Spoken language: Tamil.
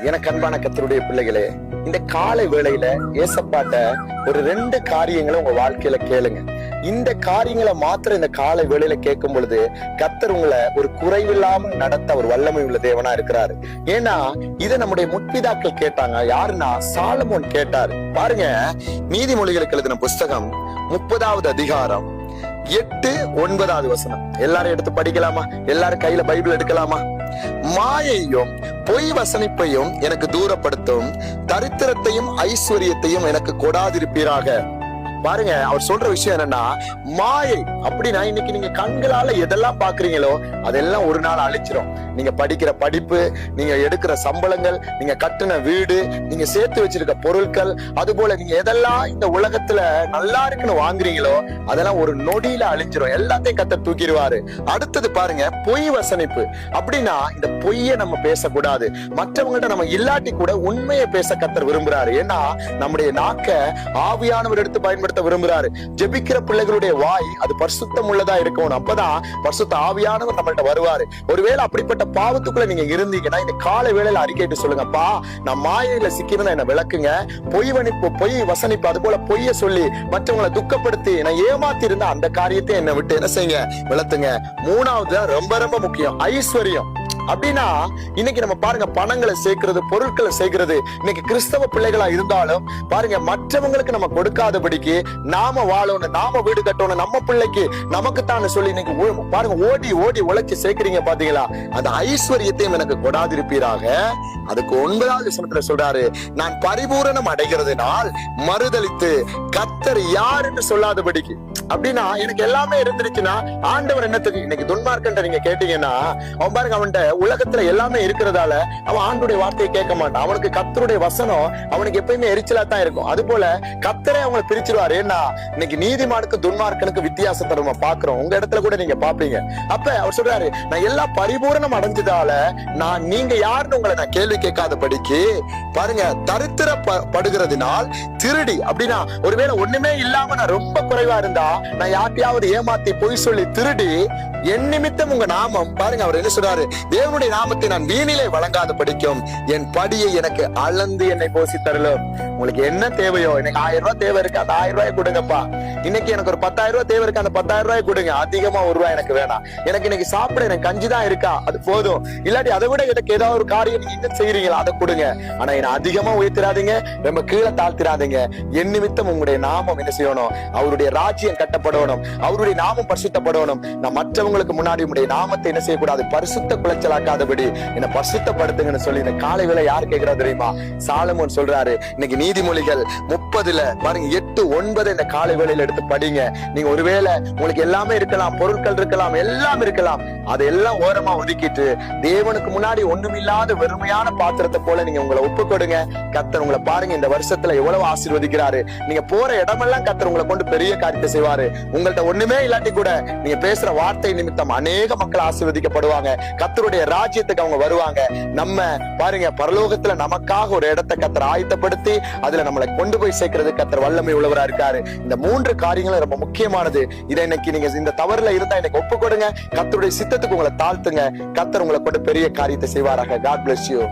எனக்கு அன்பான கர்த்தருடைய பிள்ளைகளே, இந்த காலை வேளையில ஏசப்பாட்ட ஒரு 2 காரியங்களை உங்க வாழ்க்கையில கேளுங்க. இந்த காரியங்களை மாத்திரம் இந்த காலை வேளையில கேட்கும் பொழுது கர்த்தர் உங்களை ஒரு குறைவில்லாம நடத்த ஒரு வல்லமை உள்ள தேவனா இருக்கிறாரு. ஏன்னா இதை நம்முடைய முற்பிதாக்கள் கேட்டாங்க. யாருன்னா சாலமோன் கேட்டாரு. பாருங்க, நீதிமொழிகளுக்கு எழுதின புஸ்தகம் 30வது அதிகாரம் 8-9 வசனம். எல்லாரும் எடுத்து படிக்கலாமா? எல்லாரும் கையில பைபிள் எடுக்கலாமா? மாயையும் பொய் வசனிப்பையும் எனக்கு தூரப்படுத்தும், தரித்திரத்தையும் ஐஸ்வர்யத்தையும் எனக்கு கொடாதிருப்பீராக. பாருங்க, அவர் சொல்ற விஷயம் என்னன்னா, மாயை அப்படின்னா இன்னைக்கு நீங்க கண்களால எதெல்லாம் பாக்குறீங்களோ அதெல்லாம் ஒரு நாள் அழிச்சிரும். நீங்க படிக்கிற படிப்பு, நீங்க எடுக்கிற சம்பளங்கள், நீங்க கட்டின வீடு, நீங்க சேர்த்து வச்சிருக்க பொருட்கள், அது போல நீங்க எதெல்லாம் இந்த உலகத்துல நல்லா இருக்குன்னு வாங்குறீங்களோ அதெல்லாம் ஒரு நொடியில அழிச்சிரும். எல்லாத்தையும் கர்த்தர் தூக்கிடுவாரு. அடுத்தது பாருங்க, பொய் வசனிப்பு அப்படின்னா இந்த பொய்யை நம்ம பேசக்கூடாது. மற்றவங்கள்ட்ட நம்ம இல்லாட்டி கூட உண்மையை பேச கர்த்தர் விரும்புறாரு. ஏன்னா நம்முடைய நாக்க ஆவியானவர் எடுத்து பயன்படுத்த விரும்புறாரு. ஜெபிக்கிற பிள்ளைகளுடைய வாய் அது பரிசுத்தம் உள்ளதா இருக்கணும். அப்பதான் பரிசுத்த ஆவியானவர் நம்மள்ட்ட வருவாரு. ஒருவேளை அப்படிப்பட்ட பாவத்துக்குள்ள நீங்க இருந்தீங்கன்னா இந்த காலை வேளையில அறிக்கைட்டு சொல்லுங்கப்பா, நான் மாயையில சிக்கினா என்ன விளக்குங்க. பொய் வசனிப்பு, அது போல பொய்ய சொல்லி மற்றவங்களை துக்கப்படுத்தி நான் ஏமாத்தி இருந்தா அந்த காரியத்தை என்னை விட்டு என்ன செய்யுங்க, விளத்துங்க. 3வது ரொம்ப ரொம்ப முக்கியம், ஐஸ்வர்யம். அப்படின்னா இன்னைக்கு நம்ம பாருங்க, பணங்களை சேர்க்கிறது, பொருட்களை சேர்க்கிறது. இன்னைக்கு கிறிஸ்தவ பிள்ளைகளா இருந்தாலும் பாருங்க, மற்றவங்களுக்கு நம்ம கொடுக்காதபடிக்கு நாம வாழணும், நாம வீடு கட்டணும், நம்ம பிள்ளைக்கு நமக்குத்தான் சொல்லி இன்னைக்கு பாருங்க ஓடி ஓடி உழைச்சி சேர்க்கிறீங்க. பாத்தீங்களா? அந்த ஐஸ்வர்யத்தையும் எனக்கு கொடாதிருப்பீராக. அதுக்கு 9வது வசனத்துல சொல்றாரு, நான் பரிபூரணம் அடைகிறதுனால் மறுதலித்து கர்த்தர் யார் என்று சொல்லாதபடிக்கு. அப்படின்னா எனக்கு எல்லாமே இருந்துருச்சுன்னா ஆண்டவர் என்னத்துக்கு? இன்னைக்கு துன்மார்க்கன் நீங்க கேட்டீங்கன்னா அவன் பாருங்க, அவன்கிட்ட உலகத்துல எல்லாமே இருக்கிறதால அவன் ஆண்டுடைய வார்த்தையை கேட்க மாட்டான். அவனுக்கு கர்த்தருடைய வசனம் அவனுக்கு எப்பயுமே எரிச்சலா தான் இருக்கும். அது போல கர்த்தரே அவங்களை பிரிச்சிருவாரு. ஏன்னா இன்னைக்கு நீதிமானுக்கு துன்மார்க்கனுக்கு வித்தியாசத்தை நம்ம பாக்குறோம். உங்க இடத்துல கூட நீங்க பாப்பீங்க. அப்ப அவர் சொல்றாரு, நான் எல்லா பரிபூரணம் அடைஞ்சதால நீங்க யாருன்னு உங்களை நான் கேள்வி கேட்காதபடிக்கு. பாருங்க, தரித்திரப்படுகிறதுனால் திருடி. அப்படின்னா ஒருவேளை ஒண்ணுமே இல்லாம நான் ரொம்ப குறைவா இருந்தா நான் யார்ட்டையாவது ஏமாத்தி பொய் சொல்லி திருடி என் நிமித்தம் உங்க நாமம், பாருங்க அவர் என்ன சொல்றாரு, தேவனுடைய நாமத்தை நான் வீணிலே வழங்காத படிக்கும், என் படியை எனக்கு அளந்து என்னை போசி தரலும். உங்களுக்கு என்ன தேவையோ, எனக்கு 1000 ரூபாய் தேவை இருக்கு, அந்த 1000 ரூபாய் கொடுங்கப்பா. இன்னைக்கு எனக்கு ஒரு 10,000 ரூபாய் தேவை இருக்கு, அந்த 10,000 ரூபாய் கொடுங்க. அதிகமா 1 ரூபாய் எனக்கு வேணாம். எனக்கு இன்னைக்கு சாப்பிட எனக்கு கஞ்சி தான் இருக்கா, அது போதும். இல்லாட்டி அதை விட எனக்கு ஏதாவது ஒரு காரியம் நீங்க இன்னும் செய்யறீங்களா, அதை கொடுங்க. ஆனா என்ன அதிகமா உயர்த்திராதீங்க, ரொம்ப கீழே தாழ்த்திராதீங்க. என் நிமித்தம் உங்களுடைய நாமம் என்ன செய்யணும், அவருடைய ராஜ்யம் கட்டப்படணும், அவருடைய நாமம் பரிசுத்தப்படணும். நான் மற்றவங்களுக்கு முன்னாடி உங்களுடைய நாமத்தை என்ன செய்யக்கூடாது, பரிசுத்த குலைச்சலாக்காதபடி என்ன பரிசுத்தப்படுத்துங்கன்னு சொல்லி இந்த காலை வேளை யார் கேட்கிறா தெரியுமா? சாலமோன் சொல்றாரு. இன்னைக்கு நீதிமொழிகள் 30ல பாருங்க 8-9 இந்த காலை வேளையில எடுத்து படிங்க. நீங்க ஒருவேளை உங்களுக்கு எல்லாமே இருக்கலாம், பொருட்கள் இருக்கலாம், எல்லாம் இருக்கலாம், அதெல்லாம் ஓரமா ஒதுக்கிட்டு தேவனுக்கு முன்னாடி ஒண்ணுமில்லாத வெறுமையான பாத்திரத்தை போல நீங்க உங்களை ஒப்பு கொடுங்க. கர்த்தர் உங்களை பாருங்க இந்த வருஷத்துல எவ்வளவு ஆசீர்வதிக்கிறாரு. நீங்க போற இடமெல்லாம் கர்த்தர் உங்களை கொண்டு பெரிய காரியத்தை செய்வாரு. உங்கள்ட்ட ஒண்ணுமே இல்லாட்டி கூட நீங்க பேசுற வார்த்தை நிமித்தம் அநேக மக்கள் ஆசீர்வதிக்கப்படுவாங்க. கர்த்தருடைய ராஜ்யத்துக்கு அவங்க வருவாங்க. நம்ம பாருங்க, பரலோகத்துல நமக்காக ஒரு இடத்தை கர்த்தர் ஆயத்தப்படுத்தி அதுல நம்மளை கொண்டு போய் சேர்க்கிறது கர்த்தர் வல்லமை உள்ளவரா இருக்காரு. இந்த 3 காரியங்களும் ரொம்ப முக்கியமானது. இதை இன்னைக்கு நீங்க இந்த தவறுல இருந்தா இன்னைக்கு ஒப்பு கொடுங்க. கர்த்தருடைய சித்தத்துக்கு உங்களை தாழ்த்துங்க. கர்த்தர் உங்களை கொண்டு பெரிய காரியத்தை செய்வாராக. God bless you.